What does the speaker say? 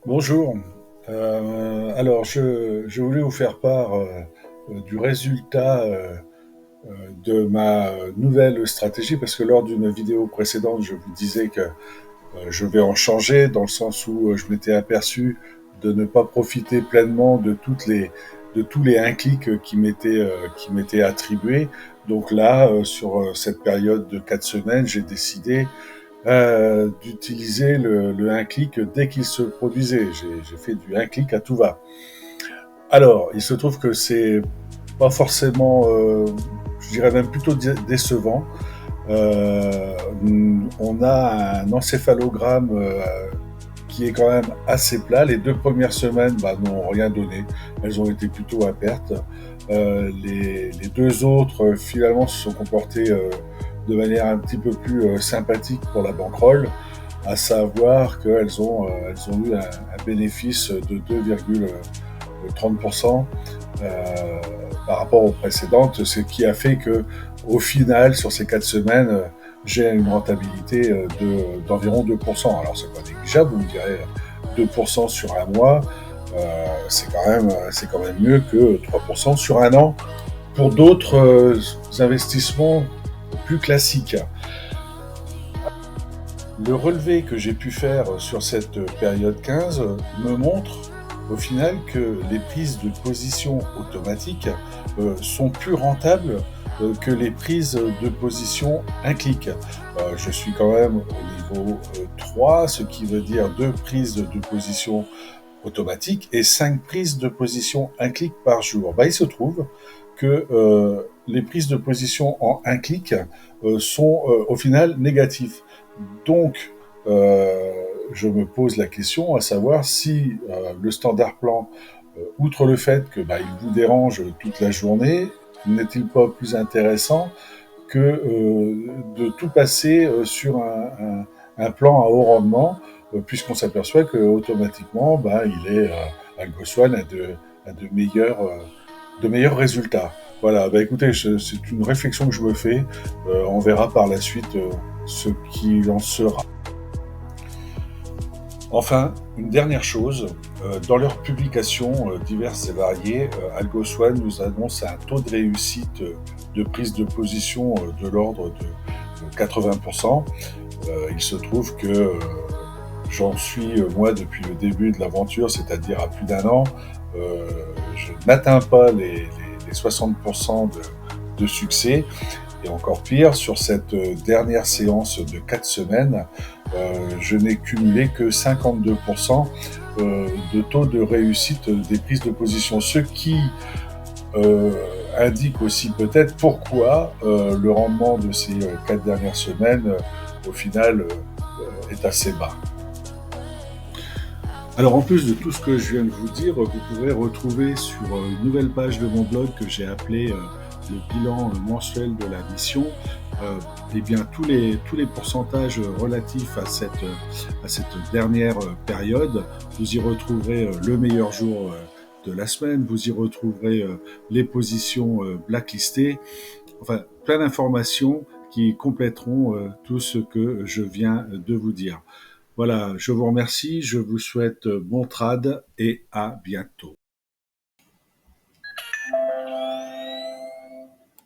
Bonjour. Alors, je voulais vous faire part du résultat de ma nouvelle stratégie, parce que lors d'une vidéo précédente, je vous disais que je vais en changer, dans le sens où je m'étais aperçu de ne pas profiter pleinement de tous les 1 clic qui m'étaient attribués. Donc là, sur cette période de 4 semaines, j'ai décidé d'utiliser le 1 clic dès qu'il se produisait. J'ai fait du 1 clic à tout va. Alors, il se trouve que c'est pas forcément, je dirais même plutôt décevant. Euh, on a un encéphalogramme qui est quand même assez plat. Les 2 premières semaines n'ont rien donné. Elles ont été plutôt à perte. Les deux autres, finalement, se sont comportés de manière un petit peu plus sympathique pour la bankroll, à savoir elles ont eu un bénéfice de 2,30% par rapport aux précédentes, ce qui a fait que, au final, sur ces 4 semaines, j'ai une rentabilité d'environ 2%. Alors, c'est pas négligeable, vous me direz, 2% sur un mois, c'est quand même mieux que 3% sur un an pour d'autres investissements plus classiques. Le relevé que j'ai pu faire sur cette période 15 me montre au final que les prises de position automatiques sont plus rentables que les prises de position 1 clic. Je suis quand même au niveau 3, ce qui veut dire 2 prises de position automatiques et 5 prises de position 1 clic par jour. Il se trouve que les prises de position en 1 clic sont au final négatives. Donc, je me pose la question à savoir si le standard plan, outre le fait que il vous dérange toute la journée, n'est-il pas plus intéressant que de tout passer sur un plan à haut rendement, puisqu'on s'aperçoit que automatiquement, Algo One de meilleurs résultats. Voilà, écoutez, c'est une réflexion que je me fais. On verra par la suite ce qu'il en sera. Enfin, une dernière chose, dans leurs publications diverses et variées, Algos One nous annonce un taux de réussite de prise de position de l'ordre de 80%. Il se trouve que j'en suis, moi, depuis le début de l'aventure, c'est-à-dire à plus d'1 an. Euh, je n'atteins pas les 60% de succès. Et encore pire, sur cette dernière séance de 4 semaines, je n'ai cumulé que 52% de taux de réussite des prises de position. Ce qui euh, indique aussi peut-être pourquoi le rendement de ces 4 dernières semaines, au final, est assez bas. Alors en plus de tout ce que je viens de vous dire, vous pourrez retrouver sur une nouvelle page de mon blog que j'ai appelé le bilan mensuel de la mission, eh bien tous les pourcentages relatifs à cette dernière période. Vous y retrouverez le meilleur jour de la semaine, vous y retrouverez les positions blacklistées, enfin plein d'informations qui compléteront tout ce que je viens de vous dire. Voilà, je vous remercie, je vous souhaite bon trad et à bientôt.